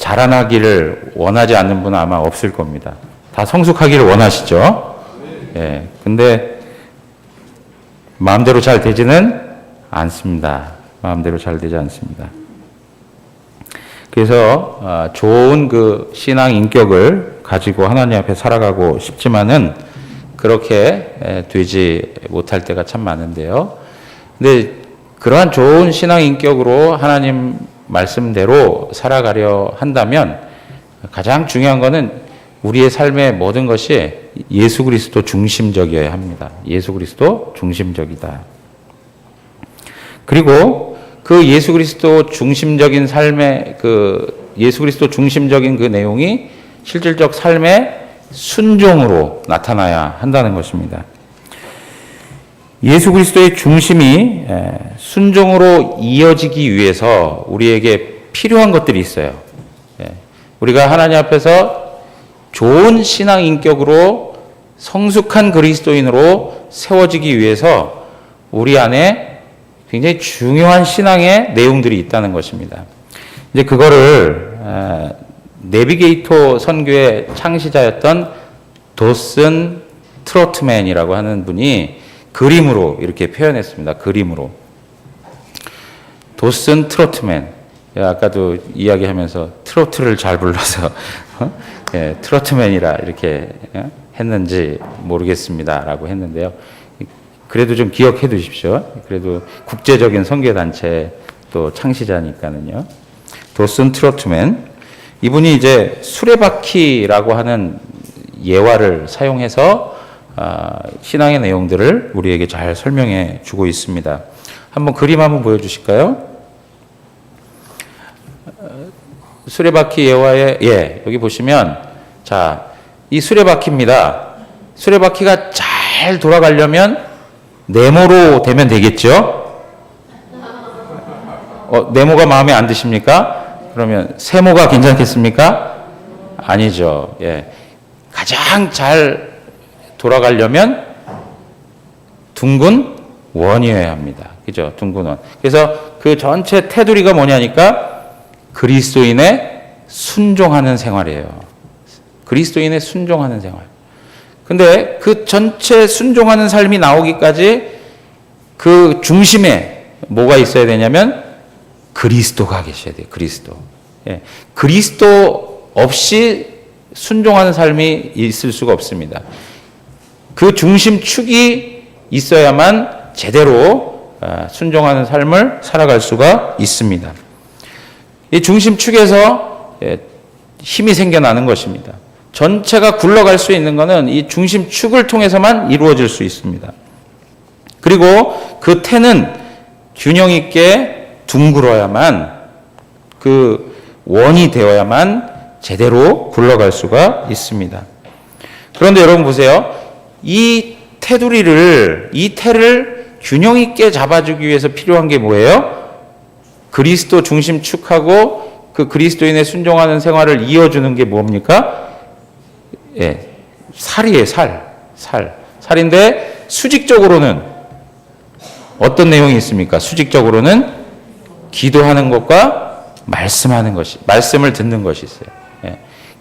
자라나기를 원하지 않는 분은 아마 없을 겁니다. 다 성숙하기를 원하시죠? 예. 근데 마음대로 잘 되지는 않습니다. 마음대로 잘 되지 않습니다. 그래서 좋은 그 신앙 인격을 가지고 하나님 앞에 살아가고 싶지만은 그렇게 되지 못할 때가 참 많은데요. 근데 그러한 좋은 신앙 인격으로 하나님 말씀대로 살아가려 한다면 가장 중요한 거는 우리의 삶의 모든 것이 예수 그리스도 중심적이어야 합니다. 예수 그리스도 중심적이다. 그리고 그 예수 그리스도 중심적인 삶의 예수 그리스도 중심적인 그 내용이 실질적 삶의 순종으로 나타나야 한다는 것입니다. 예수 그리스도의 중심이 순종으로 이어지기 위해서 우리에게 필요한 것들이 있어요. 우리가 하나님 앞에서 좋은 신앙 인격으로 성숙한 그리스도인으로 세워지기 위해서 우리 안에 굉장히 중요한 신앙의 내용들이 있다는 것입니다. 이제 그거를 내비게이터 선교의 창시자였던 도슨 트로트맨이라고 하는 분이 그림으로 이렇게 표현했습니다. 그림으로. 도슨 트로트맨. 아까도 이야기하면서 트로트를 잘 불러서 트로트맨이라 이렇게 했는지 모르겠습니다. 라고 했는데요. 그래도 좀 기억해 두십시오. 그래도 국제적인 선교단체 또 창시자니까는요. 도슨 트로트맨. 이분이 이제 수레바퀴라고 하는 예화를 사용해서 신앙의 내용들을 우리에게 잘 설명해 주고 있습니다. 한번 그림 한번 보여주실까요? 수레바퀴 예화에 여기 보시면 이 수레바퀴입니다. 수레바퀴가 잘 돌아가려면 네모로 되면 되겠죠? 네모가 마음에 안 드십니까? 그러면 세모가 괜찮겠습니까? 아니죠. 가장 잘 돌아가려면 둥근 원이어야 합니다. 그죠? 둥근 원. 그래서 그 전체 테두리가 뭐냐니까 그리스도인의 순종하는 생활이에요. 그리스도인의 순종하는 생활. 근데 그 전체 순종하는 삶이 나오기까지 그 중심에 뭐가 있어야 되냐면 그리스도가 계셔야 돼요. 그리스도. 그리스도 없이 순종하는 삶이 있을 수가 없습니다. 그 중심축이 있어야만 제대로 순종하는 삶을 살아갈 수가 있습니다. 이 중심축에서 힘이 생겨나는 것입니다. 전체가 굴러갈 수 있는 것은 이 중심축을 통해서만 이루어질 수 있습니다. 그리고 그 태는 균형 있게 둥글어야만 그 원이 되어야만 제대로 굴러갈 수가 있습니다. 그런데 여러분 보세요. 이 태를 균형 있게 잡아주기 위해서 필요한 게 뭐예요? 그리스도 중심축하고 그 그리스도인의 순종하는 생활을 이어주는 게 뭡니까? 살이에요, 살인데 수직적으로는 어떤 내용이 있습니까? 수직적으로는 기도하는 것과 말씀을 듣는 것이 있어요.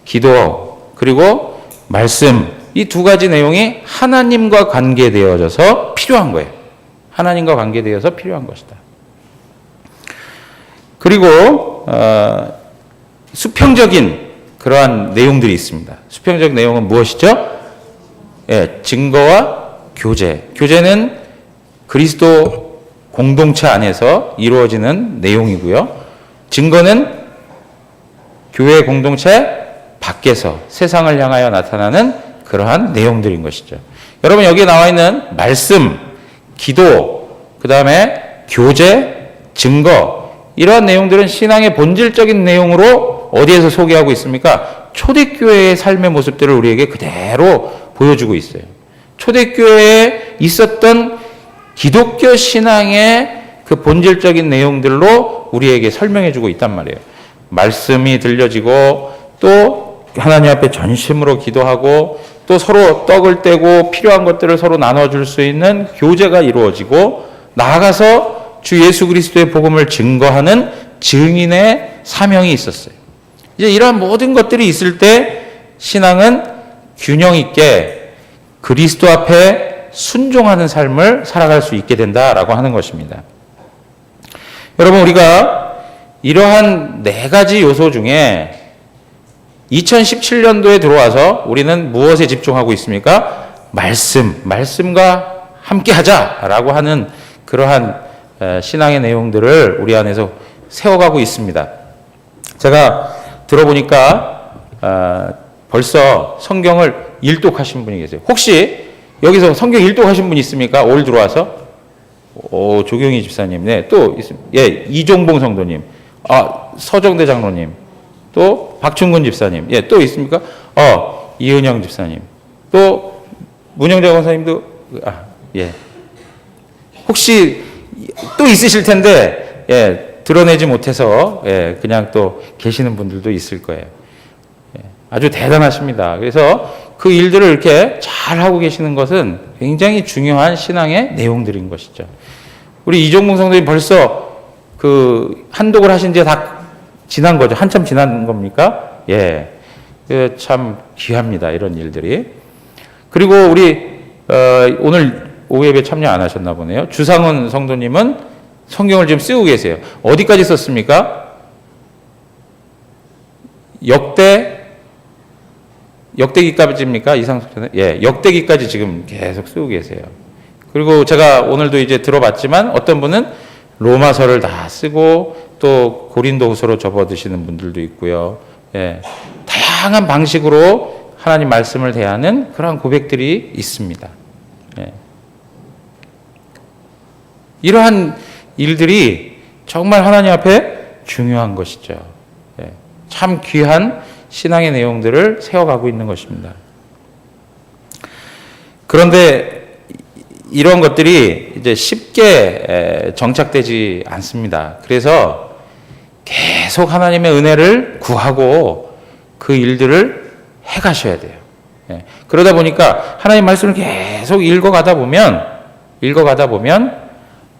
기도 그리고 말씀 이 두 가지 내용이 하나님과 관계되어져서 필요한 거예요. 하나님과 관계되어서 필요한 것이다. 그리고 수평적인 그러한 내용들이 있습니다. 수평적 내용은 무엇이죠? 증거와 교제. 교제는 그리스도 공동체 안에서 이루어지는 내용이고요. 증거는 교회 공동체 밖에서 세상을 향하여 나타나는 그러한 내용들인 것이죠. 여러분 여기에 나와 있는 말씀, 기도, 그 다음에 교제, 증거 이러한 내용들은 신앙의 본질적인 내용으로 어디에서 소개하고 있습니까? 초대교회의 삶의 모습들을 우리에게 그대로 보여주고 있어요. 초대교회에 있었던 기독교 신앙의 그 본질적인 내용들로 우리에게 설명해주고 있단 말이에요. 말씀이 들려지고 또 하나님 앞에 전심으로 기도하고 또 서로 떡을 떼고 필요한 것들을 서로 나눠줄 수 있는 교제가 이루어지고 나아가서 주 예수 그리스도의 복음을 증거하는 증인의 사명이 있었어요. 이제 이러한 모든 것들이 있을 때 신앙은 균형 있게 그리스도 앞에 순종하는 삶을 살아갈 수 있게 된다라고 하는 것입니다. 여러분, 우리가 이러한 네 가지 요소 중에 2017년도에 들어와서 우리는 무엇에 집중하고 있습니까? 말씀과 함께 하자라고 하는 그러한 신앙의 내용들을 우리 안에서 세워가고 있습니다. 제가 들어보니까 벌써 성경을 일독하신 분이 계세요. 혹시 여기서 성경 일독하신 분 있습니까? 올 들어와서? 조경희 집사님, 네, 또 있습니다. 예, 이종봉 성도님, 서정대 장로님, 또 박충근 집사님, 예, 또 있습니까? 이은영 집사님, 또 문영자 권사님도, 예, 혹시 또 있으실 텐데, 예, 드러내지 못해서, 예, 그냥 또 계시는 분들도 있을 거예요. 예, 아주 대단하십니다. 그래서 그 일들을 이렇게 잘 하고 계시는 것은 굉장히 중요한 신앙의 내용들인 것이죠. 우리 이종봉 성도님 벌써 그 한독을 하신 지 다 지난 거죠. 한참 지난 겁니까? 예. 참 귀합니다. 이런 일들이. 그리고 우리, 오늘 오후 예배 참여 안 하셨나 보네요. 주상훈 성도님은 성경을 지금 쓰고 계세요. 어디까지 썼습니까? 역대기까지입니까? 이상속전에? 예, 역대기까지 지금 계속 쓰고 계세요. 그리고 제가 오늘도 이제 들어봤지만 어떤 분은 로마서를 다 쓰고 또 고린도후서로 접어드시는 분들도 있고요. 예, 다양한 방식으로 하나님 말씀을 대하는 그러한 고백들이 있습니다. 예. 이러한 일들이 정말 하나님 앞에 중요한 것이죠. 예, 참 귀한 신앙의 내용들을 세워가고 있는 것입니다. 그런데 이런 것들이 이제 쉽게 정착되지 않습니다. 그래서 계속 하나님의 은혜를 구하고 그 일들을 해가셔야 돼요. 예. 그러다 보니까 하나님 말씀을 계속 읽어가다 보면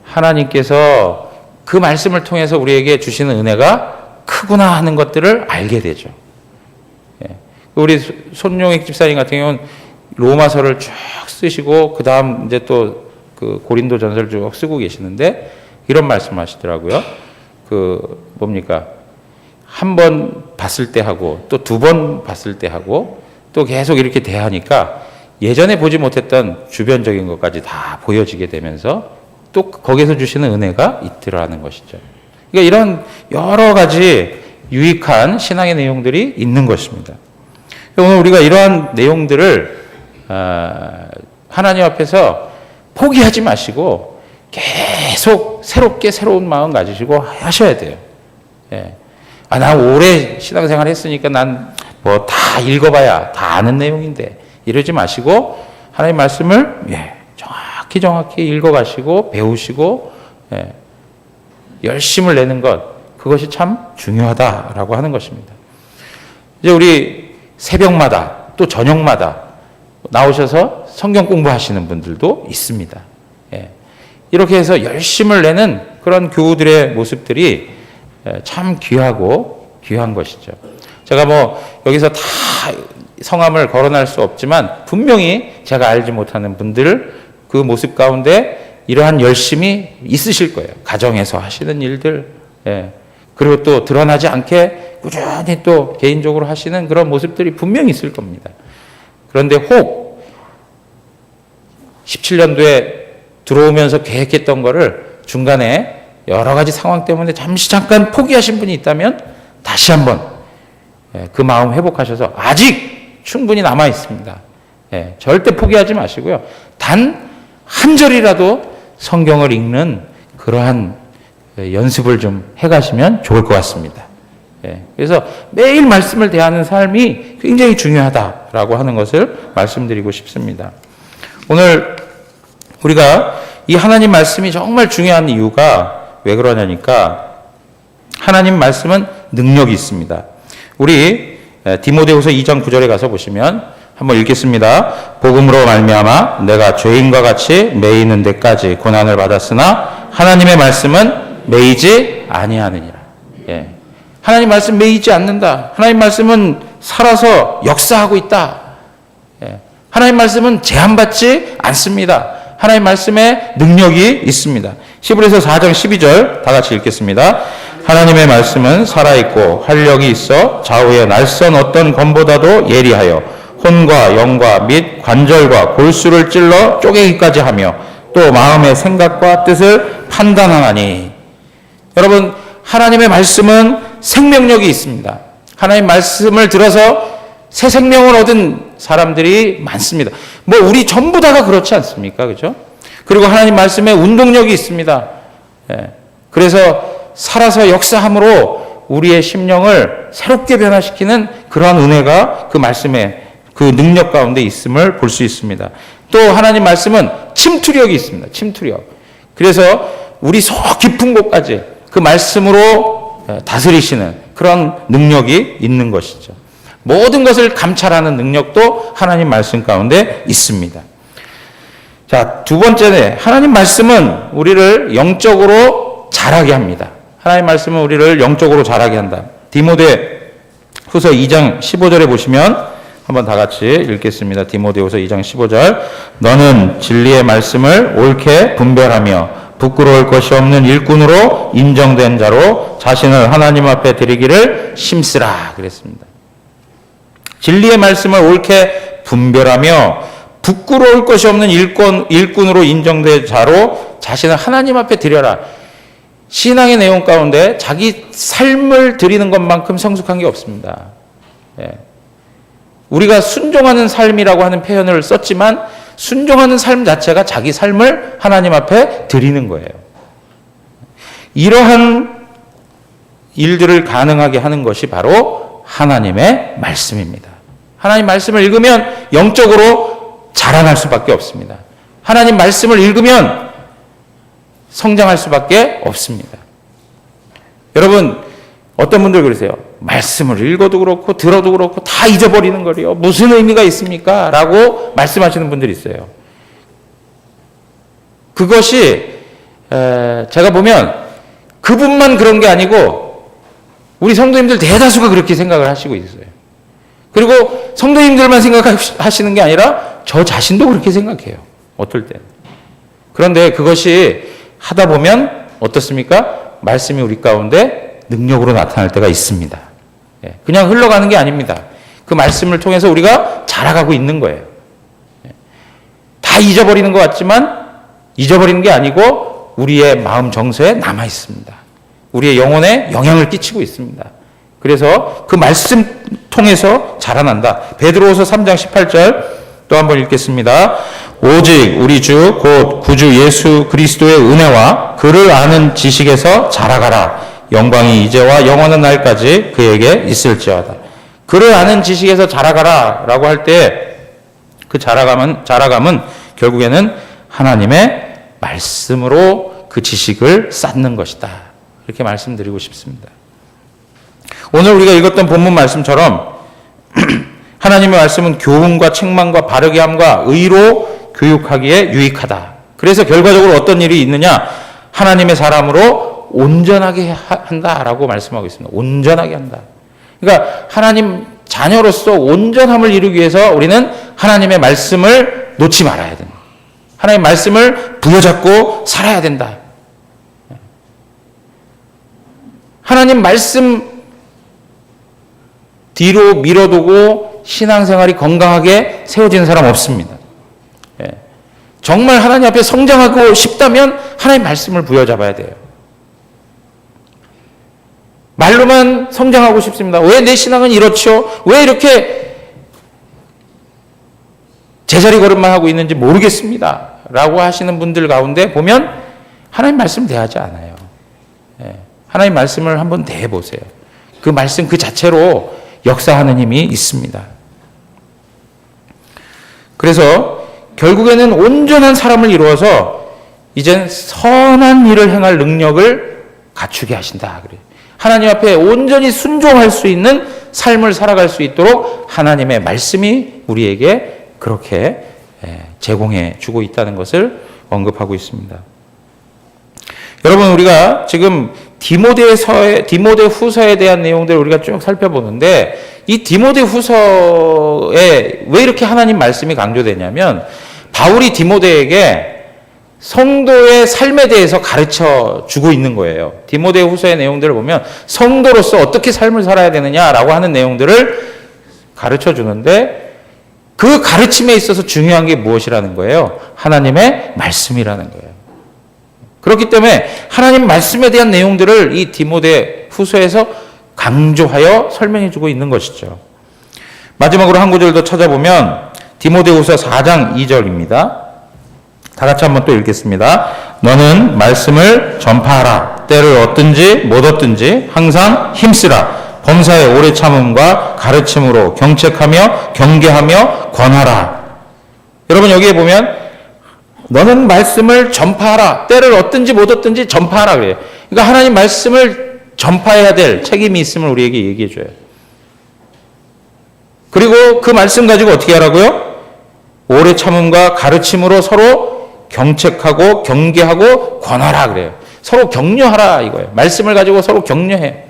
하나님께서 그 말씀을 통해서 우리에게 주시는 은혜가 크구나 하는 것들을 알게 되죠. 예. 우리 손용익 집사님 같은 경우는 로마서를 쭉 쓰시고 그 다음 이제 또 그 고린도 전서를 쭉 쓰고 계시는데 이런 말씀하시더라고요. 그 뭡니까? 한 번 봤을 때 하고 또 두 번 봤을 때 하고 또 계속 이렇게 대하니까 예전에 보지 못했던 주변적인 것까지 다 보여지게 되면서 또 거기서 주시는 은혜가 있더라는 것이죠. 그러니까 이런 여러 가지 유익한 신앙의 내용들이 있는 것입니다. 오늘 우리가 이러한 내용들을 하나님 앞에서 포기하지 마시고 계속 새롭게 새로운 마음 가지시고 하셔야 돼요. 예. 난 오래 신앙생활 했으니까 난 뭐 다 읽어봐야 다 아는 내용인데 이러지 마시고 하나님 말씀을 정확히 읽어가시고 배우시고 열심을 내는 것, 그것이 참 중요하다라고 하는 것입니다. 이제 우리 새벽마다 또 저녁마다 나오셔서 성경 공부하시는 분들도 있습니다. 예. 이렇게 해서 열심을 내는 그런 교우들의 모습들이 참 귀한 것이죠. 제가 뭐 여기서 다 성함을 거론할 수 없지만 분명히 제가 알지 못하는 분들 그 모습 가운데 이러한 열심이 있으실 거예요. 가정에서 하시는 일들, 예. 그리고 또 드러나지 않게 꾸준히 또 개인적으로 하시는 그런 모습들이 분명히 있을 겁니다. 그런데 혹 17년도에 들어오면서 계획했던 거를 중간에 여러 가지 상황 때문에 잠깐 포기하신 분이 있다면 다시 한번 그 마음 회복하셔서 아직 충분히 남아 있습니다. 절대 포기하지 마시고요. 단 한 절이라도 성경을 읽는 그러한 연습을 좀 해가시면 좋을 것 같습니다. 그래서 매일 말씀을 대하는 삶이 굉장히 중요하다라고 하는 것을 말씀드리고 싶습니다. 오늘 우리가 이 하나님 말씀이 정말 중요한 이유가 왜 그러냐니까 하나님 말씀은 능력이 있습니다. 우리 디모데후서 2장 9절에 가서 보시면 한번 읽겠습니다. 복음으로 말미암아 내가 죄인과 같이 매이는 데까지 고난을 받았으나 하나님의 말씀은 매이지 아니하느니라. 하나님 말씀 매이지 않는다. 하나님 말씀은 살아서 역사하고 있다. 하나님 말씀은 제한받지 않습니다. 하나님 말씀에 능력이 있습니다. 히브리서 4장 12절 다 같이 읽겠습니다. 하나님의 말씀은 살아있고 활력이 있어 좌우의 날선 어떤 검보다도 예리하여 혼과 영과 및 관절과 골수를 찔러 쪼개기까지 하며 또 마음의 생각과 뜻을 판단하나니. 여러분, 하나님의 말씀은 생명력이 있습니다. 하나님 말씀을 들어서 새 생명을 얻은 사람들이 많습니다. 뭐 우리 전부 다가 그렇지 않습니까? 그렇죠? 그리고 하나님 말씀에 운동력이 있습니다. 그래서 살아서 역사함으로 우리의 심령을 새롭게 변화시키는 그러한 은혜가 그 말씀의 그 능력 가운데 있음을 볼 수 있습니다. 또 하나님 말씀은 침투력이 있습니다. 침투력. 그래서 우리 속 깊은 곳까지 그 말씀으로 다스리시는 그런 능력이 있는 것이죠. 모든 것을 감찰하는 능력도 하나님 말씀 가운데 있습니다. 자, 두 번째는 하나님 말씀은 우리를 영적으로 자라게 합니다. 하나님 말씀은 우리를 영적으로 자라게 한다. 디모데 후서 2장 15절에 보시면 한번 다 같이 읽겠습니다. 디모데후서 2장 15절. 너는 진리의 말씀을 옳게 분별하며 부끄러울 것이 없는 일꾼으로 인정된 자로 자신을 하나님 앞에 드리기를 힘쓰라 그랬습니다. 진리의 말씀을 옳게 분별하며 부끄러울 것이 없는 일꾼으로 인정된 자로 자신을 하나님 앞에 드려라. 신앙의 내용 가운데 자기 삶을 드리는 것만큼 성숙한 게 없습니다. 우리가 순종하는 삶이라고 하는 표현을 썼지만 순종하는 삶 자체가 자기 삶을 하나님 앞에 드리는 거예요. 이러한 일들을 가능하게 하는 것이 바로 하나님의 말씀입니다. 하나님 말씀을 읽으면 영적으로 자라날 수밖에 없습니다. 하나님 말씀을 읽으면 성장할 수밖에 없습니다. 여러분, 어떤 분들 그러세요. 말씀을 읽어도 그렇고 들어도 그렇고 다 잊어버리는 거리요. 무슨 의미가 있습니까? 라고 말씀하시는 분들이 있어요. 그것이 제가 보면 그분만 그런 게 아니고 우리 성도님들 대다수가 그렇게 생각을 하시고 있어요. 그리고 성도님들만 생각하시는 게 아니라 저 자신도 그렇게 생각해요. 어떨 때. 그런데 그것이 하다 보면 어떻습니까? 말씀이 우리 가운데 능력으로 나타날 때가 있습니다. 그냥 흘러가는 게 아닙니다. 그 말씀을 통해서 우리가 자라가고 있는 거예요. 다 잊어버리는 것 같지만 잊어버리는 게 아니고 우리의 마음 정서에 남아 있습니다. 우리의 영혼에 영향을 끼치고 있습니다. 그래서 그 말씀 통해서 자라난다. 베드로후서 3장 18절 또 한번 읽겠습니다. 오직 우리 주 곧 구주 예수 그리스도의 은혜와 그를 아는 지식에서 자라가라. 영광이 이제와 영원한 날까지 그에게 있을지어다. 그를 아는 지식에서 자라가라 라고 할 때 그 자라감은 결국에는 하나님의 말씀으로 그 지식을 쌓는 것이다. 이렇게 말씀드리고 싶습니다. 오늘 우리가 읽었던 본문 말씀처럼 하나님의 말씀은 교훈과 책망과 바르게 함과 의로 교육하기에 유익하다. 그래서 결과적으로 어떤 일이 있느냐? 하나님의 사람으로 온전하게 한다라고 말씀하고 있습니다. 온전하게 한다. 그러니까 하나님 자녀로서 온전함을 이루기 위해서 우리는 하나님의 말씀을 놓지 말아야 된다. 하나님의 말씀을 부여잡고 살아야 된다. 하나님 말씀 뒤로 밀어두고 신앙생활이 건강하게 세워지는 사람 없습니다. 정말 하나님 앞에 성장하고 싶다면 하나님 말씀을 부여잡아야 돼요. 말로만 성장하고 싶습니다. 왜 내 신앙은 이렇죠? 왜 이렇게 제자리 걸음만 하고 있는지 모르겠습니다. 라고 하시는 분들 가운데 보면 하나님 말씀 대하지 않아요. 하나님 말씀을 한번 대해보세요. 그 말씀 그 자체로 역사하는 힘이 있습니다. 그래서 결국에는 온전한 사람을 이루어서 이젠 선한 일을 행할 능력을 갖추게 하신다. 그래요. 하나님 앞에 온전히 순종할 수 있는 삶을 살아갈 수 있도록 하나님의 말씀이 우리에게 그렇게 제공해 주고 있다는 것을 언급하고 있습니다. 여러분, 우리가 지금 디모데후서에 대한 내용들을 우리가 쭉 살펴보는데 이 디모데후서에 왜 이렇게 하나님 말씀이 강조되냐면 바울이 디모데에게 성도의 삶에 대해서 가르쳐 주고 있는 거예요. 디모데후서의 내용들을 보면 성도로서 어떻게 삶을 살아야 되느냐라고 하는 내용들을 가르쳐 주는데 그 가르침에 있어서 중요한 게 무엇이라는 거예요? 하나님의 말씀이라는 거예요. 그렇기 때문에 하나님 말씀에 대한 내용들을 이 디모데후서에서 강조하여 설명해 주고 있는 것이죠. 마지막으로 한 구절 더 찾아보면 디모데후서 4장 2절입니다. 다 같이 한번 또 읽겠습니다. 너는 말씀을 전파하라. 때를 얻든지 못 얻든지 항상 힘쓰라. 범사에 오래 참음과 가르침으로 경책하며 경계하며 권하라. 여러분 여기에 보면 너는 말씀을 전파하라. 때를 얻든지 못 얻든지 전파하라 그래요. 그러니까 하나님 말씀을 전파해야 될 책임이 있음을 우리에게 얘기해 줘요. 그리고 그 말씀 가지고 어떻게 하라고요? 오래 참음과 가르침으로 서로 경책하고 경계하고 권하라 그래요. 서로 격려하라 이거예요. 말씀을 가지고 서로 격려해요.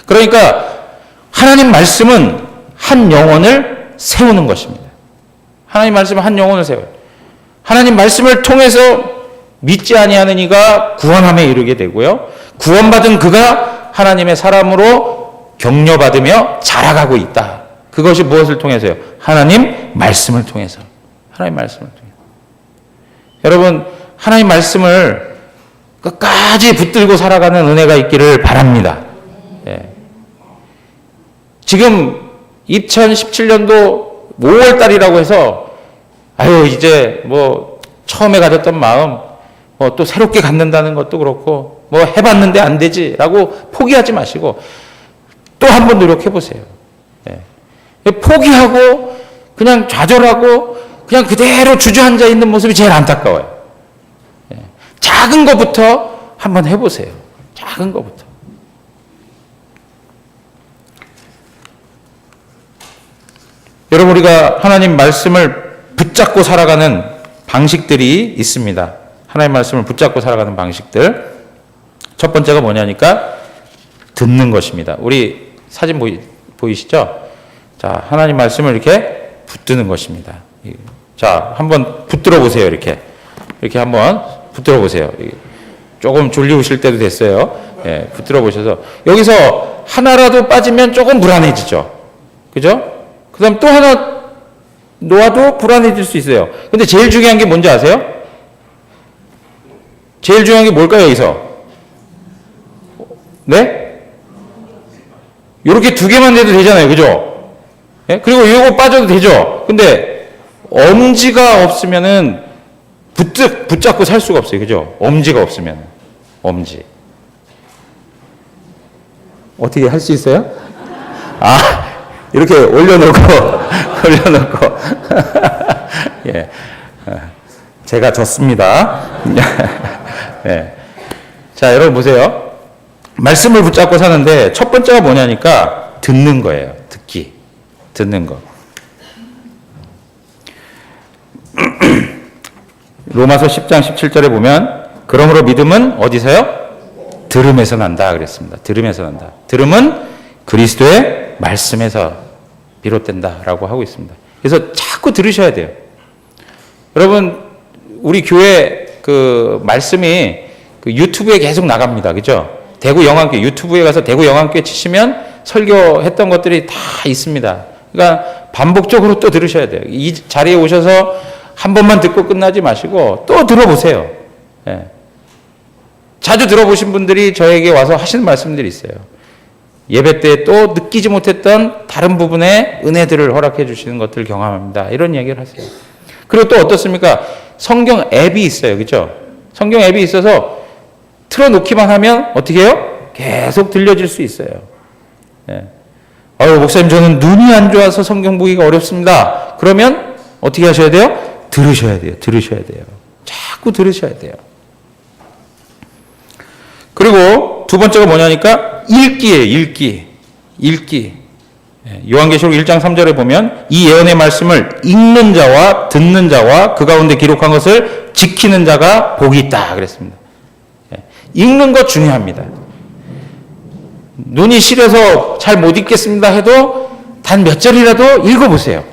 그러니까 하나님 말씀은 한 영혼을 세우는 것입니다. 하나님 말씀은 한 영혼을 세워요. 하나님 말씀을 통해서 믿지 아니하는 이가 구원함에 이르게 되고요. 구원받은 그가 하나님의 사람으로 격려받으며 자라가고 있다. 그것이 무엇을 통해서요? 하나님 말씀을 통해서. 하나님 말씀을 통해서. 여러분, 하나님 말씀을 끝까지 붙들고 살아가는 은혜가 있기를 바랍니다. 예. 지금 2017년도 5월 달이라고 해서 아유 이제 뭐 처음에 가졌던 마음 또 새롭게 갖는다는 것도 그렇고 뭐 해봤는데 안 되지라고 포기하지 마시고 또 한 번 노력해 보세요. 예. 포기하고 그냥 좌절하고 그냥 그대로 주저앉아 있는 모습이 제일 안타까워요. 예. 작은 것부터 한번 해보세요. 작은 것부터. 여러분 우리가 하나님 말씀을 붙잡고 살아가는 방식들이 있습니다. 하나님 말씀을 붙잡고 살아가는 방식들. 첫 번째가 뭐냐니까 듣는 것입니다. 우리 사진 보이시죠? 자, 하나님 말씀을 이렇게 붙드는 것입니다. 자, 한번 붙들어 보세요. 이렇게 한번 붙들어 보세요. 조금 졸리우실 때도 됐어요. 예, 붙들어 보셔서 여기서 하나라도 빠지면 조금 불안해지죠. 그죠? 그 다음 또 하나 놓아도 불안해질 수 있어요. 근데 제일 중요한 게 뭔지 아세요? 제일 중요한 게 뭘까요, 여기서? 네? 요렇게 두 개만 돼도 되잖아요. 그죠? 예? 그리고 요거 빠져도 되죠? 근데 엄지가 없으면은 붙잡고 살 수가 없어요. 그죠? 엄지가 없으면. 엄지. 어떻게 할 수 있어요? 아, 이렇게 올려놓고, 예. 제가 졌습니다. 예. 자, 여러분 보세요. 말씀을 붙잡고 사는데 첫 번째가 뭐냐니까 듣는 거예요. 듣는 거. 로마서 10장 17절에 보면 그러므로 믿음은 어디서요? 들음에서 난다 그랬습니다. 들음에서 난다. 들음은 그리스도의 말씀에서 비롯된다라고 하고 있습니다. 그래서 자꾸 들으셔야 돼요. 여러분 우리 교회 그 말씀이 그 유튜브에 계속 나갑니다. 그죠? 대구 영안교회 유튜브에 가서 대구 영안교회 치시면 설교했던 것들이 다 있습니다. 그러니까 반복적으로 또 들으셔야 돼요. 이 자리에 오셔서 한 번만 듣고 끝나지 마시고 또 들어보세요. 예. 자주 들어보신 분들이 저에게 와서 하시는 말씀들이 있어요. 예배 때 또 느끼지 못했던 다른 부분의 은혜들을 허락해 주시는 것들을 경험합니다. 이런 얘기를 하세요. 그리고 또 어떻습니까? 성경 앱이 있어요. 그죠? 성경 앱이 있어서 틀어놓기만 하면 어떻게 해요? 계속 들려질 수 있어요. 예. 목사님 저는 눈이 안 좋아서 성경 보기가 어렵습니다. 그러면 어떻게 하셔야 돼요? 들으셔야 돼요. 자꾸 들으셔야 돼요. 그리고 두 번째가 뭐냐니까 읽기예요. 읽기. 요한계시록 1장 3절에 보면 이 예언의 말씀을 읽는 자와 듣는 자와 그 가운데 기록한 것을 지키는 자가 복이 있다 그랬습니다. 읽는 것 중요합니다. 눈이 시려서 잘 못 읽겠습니다 해도 단 몇 절이라도 읽어보세요.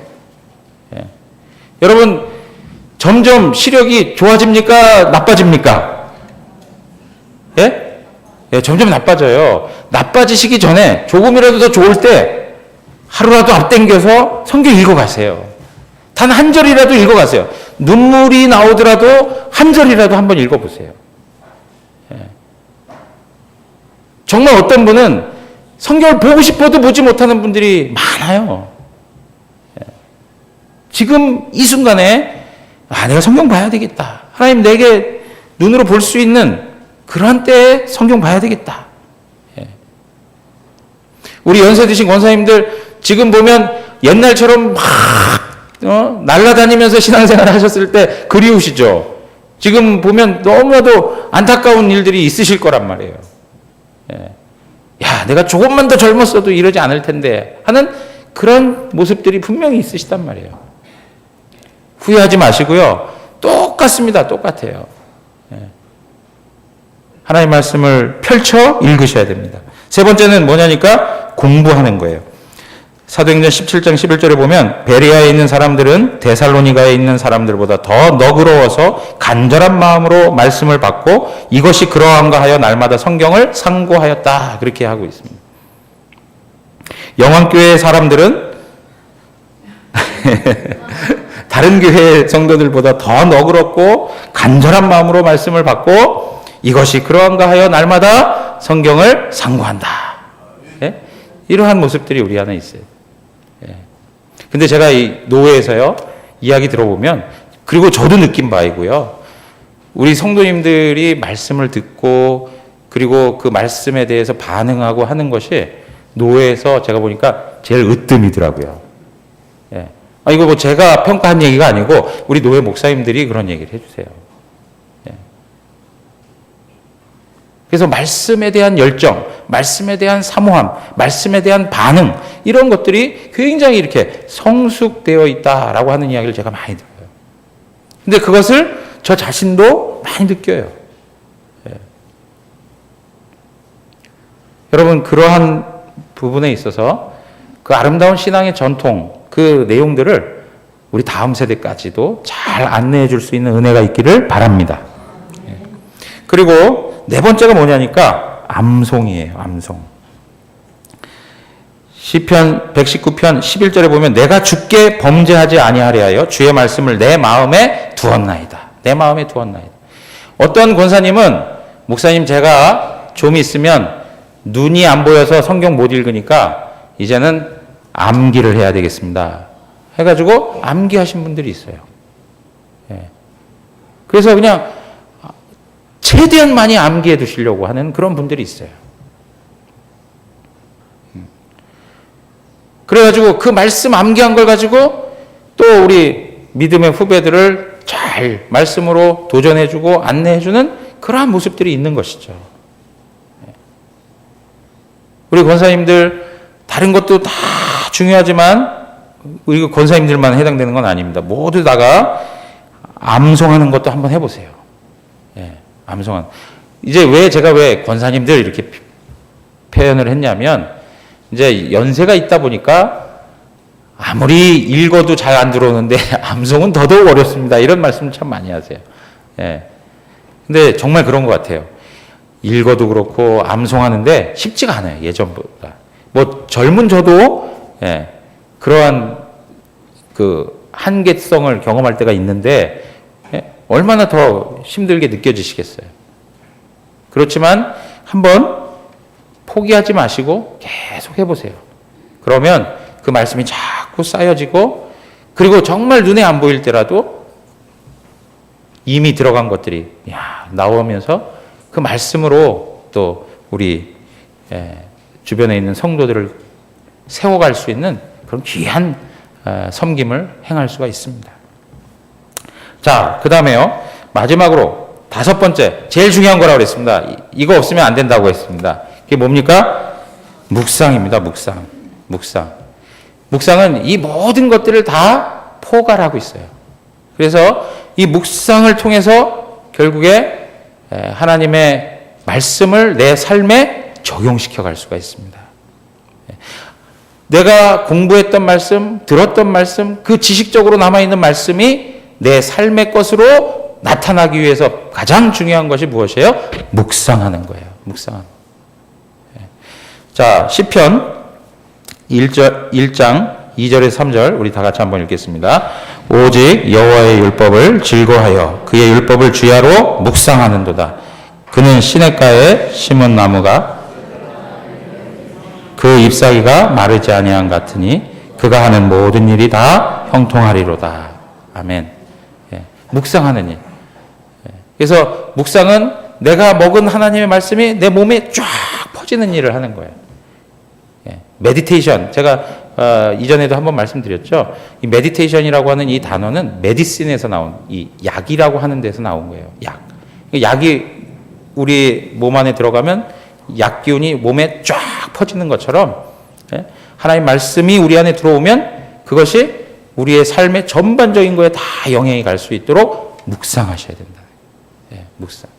예. 여러분, 점점 시력이 좋아집니까? 나빠집니까? 예? 예, 점점 나빠져요. 나빠지시기 전에 조금이라도 더 좋을 때 하루라도 앞당겨서 성경 읽어가세요. 단 한 절이라도 읽어가세요. 눈물이 나오더라도 한 절이라도 한번 읽어보세요. 예. 정말 어떤 분은 성경을 보고 싶어도 보지 못하는 분들이 많아요. 예. 지금 이 순간에 내가 성경 봐야 되겠다. 하나님 내게 눈으로 볼 수 있는 그런 때에 성경 봐야 되겠다. 예. 우리 연세 드신 권사님들 지금 보면 옛날처럼 막 날아다니면서 신앙생활 하셨을 때 그리우시죠? 지금 보면 너무나도 안타까운 일들이 있으실 거란 말이에요. 예. 야, 내가 조금만 더 젊었어도 이러지 않을 텐데 하는 그런 모습들이 분명히 있으시단 말이에요. 후회하지 마시고요. 똑같습니다. 똑같아요. 예. 하나님의 말씀을 펼쳐 읽으셔야 됩니다. 세 번째는 뭐냐니까 공부하는 거예요. 사도행전 17장 11절에 보면 베레아에 있는 사람들은 데살로니가에 있는 사람들보다 더 너그러워서 간절한 마음으로 말씀을 받고 이것이 그러한가 하여 날마다 성경을 상고하였다. 그렇게 하고 있습니다. 영왕교회 사람들은 다른 교회 성도들보다 더 너그럽고 간절한 마음으로 말씀을 받고 이것이 그러한가 하여 날마다 성경을 상고한다. 예? 이러한 모습들이 우리 안에 있어요. 예. 근데 제가 이 노회에서요, 이야기 들어보면, 그리고 저도 느낀 바이고요, 우리 성도님들이 말씀을 듣고, 그리고 그 말씀에 대해서 반응하고 하는 것이 노회에서 제가 보니까 제일 으뜸이더라고요. 예. 이거 뭐 제가 평가한 얘기가 아니고, 우리 노회 목사님들이 그런 얘기를 해주세요. 예. 그래서 말씀에 대한 열정, 말씀에 대한 사모함, 말씀에 대한 반응, 이런 것들이 굉장히 이렇게 성숙되어 있다라고 하는 이야기를 제가 많이 들어요. 근데 그것을 저 자신도 많이 느껴요. 예. 여러분, 그러한 부분에 있어서 그 아름다운 신앙의 전통, 그 내용들을 우리 다음 세대까지도 잘 안내해 줄 수 있는 은혜가 있기를 바랍니다. 예. 그리고 네 번째가 뭐냐니까 암송이에요. 암송. 시편 119편 11절에 보면 내가 주께 범죄하지 아니하려 하여 주의 말씀을 내 마음에 두었나이다. 내 마음에 두었나이다. 어떤 권사님은 목사님 제가 좀 있으면 눈이 안 보여서 성경 못 읽으니까 이제는 암기를 해야 되겠습니다. 해가지고 암기하신 분들이 있어요. 예. 그래서 그냥 최대한 많이 암기해 두시려고 하는 그런 분들이 있어요. 그래가지고 그 말씀 암기한 걸 가지고 또 우리 믿음의 후배들을 잘 말씀으로 도전해주고 안내해주는 그러한 모습들이 있는 것이죠. 우리 권사님들 다른 것도 다 중요하지만 우리 권사님들만 해당되는 건 아닙니다. 모두 다가 암송하는 것도 한번 해보세요. 예, 암송한. 이제 제가 왜 권사님들 이렇게 표현을 했냐면 이제 연세가 있다 보니까 아무리 읽어도 잘 안 들어오는데 암송은 더더욱 어렵습니다. 이런 말씀을 참 많이 하세요. 예. 근데 정말 그런 것 같아요. 읽어도 그렇고 암송하는데 쉽지가 않아요. 예전보다. 뭐 젊은 저도 예, 그러한 그 한계성을 경험할 때가 있는데 예, 얼마나 더 힘들게 느껴지시겠어요. 그렇지만 한번 포기하지 마시고 계속 해보세요. 그러면 그 말씀이 자꾸 쌓여지고 그리고 정말 눈에 안 보일 때라도 이미 들어간 것들이 나오면서 그 말씀으로 또 우리 주변에 있는 성도들을 세워갈 수 있는 그런 귀한 섬김을 행할 수가 있습니다. 자, 그 다음에요. 마지막으로 다섯 번째, 제일 중요한 거라고 그랬습니다. 이거 없으면 안 된다고 했습니다. 그게 뭡니까? 묵상입니다. 묵상은 이 모든 것들을 다 포괄하고 있어요. 그래서 이 묵상을 통해서 결국에 하나님의 말씀을 내 삶에 적용시켜 갈 수가 있습니다. 내가 공부했던 말씀, 들었던 말씀, 그 지식적으로 남아있는 말씀이 내 삶의 것으로 나타나기 위해서 가장 중요한 것이 무엇이에요? 묵상하는 거예요. 묵상하는 거예요. 자, 시편 1장 2절에서 3절 우리 다 같이 한번 읽겠습니다. 오직 여호와의 율법을 즐거워하여 그의 율법을 주야로 묵상하는도다. 그는 시냇가에 심은 나무가 그 잎사귀가 마르지 아니한 같으니 그가 하는 모든 일이 다 형통하리로다. 아멘. 예, 묵상하는 일. 예, 그래서 묵상은 내가 먹은 하나님의 말씀이 내 몸에 쫙 퍼지는 일을 하는 거예요. 예, 메디테이션. 제가 이전에도 한번 말씀드렸죠. 이 메디테이션이라고 하는 이 단어는 메디신에서 나온 이 약이라고 하는 데서 나온 거예요. 약. 약이 우리 몸 안에 들어가면 약 기운이 몸에 쫙 퍼지는 것처럼 하나님 말씀이 우리 안에 들어오면 그것이 우리의 삶의 전반적인 거에 다 영향이 갈 수 있도록 묵상하셔야 된다. 묵상.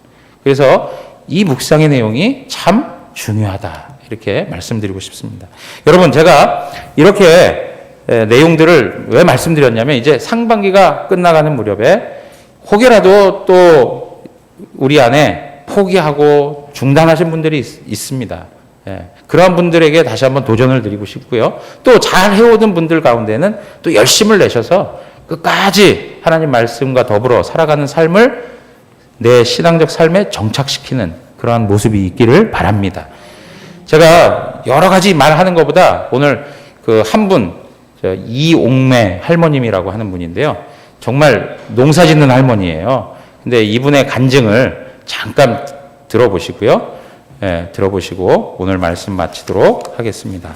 그래서 이 묵상의 내용이 참 중요하다. 이렇게 말씀드리고 싶습니다. 여러분, 제가 이렇게 내용들을 왜 말씀드렸냐면 이제 상반기가 끝나가는 무렵에 혹여라도 또 우리 안에 포기하고 중단하신 분들이 있습니다. 그러한 분들에게 다시 한번 도전을 드리고 싶고요. 또 잘 해오던 분들 가운데는 또 열심을 내셔서 끝까지 하나님 말씀과 더불어 살아가는 삶을 내 신앙적 삶에 정착시키는 그러한 모습이 있기를 바랍니다. 제가 여러 가지 말하는 것보다 오늘 그 한 분, 이옥매 할머님이라고 하는 분인데요. 정말 농사 짓는 할머니예요. 근데 이분의 간증을 잠깐 들어보시고요. 들어보시고 오늘 말씀 마치도록 하겠습니다.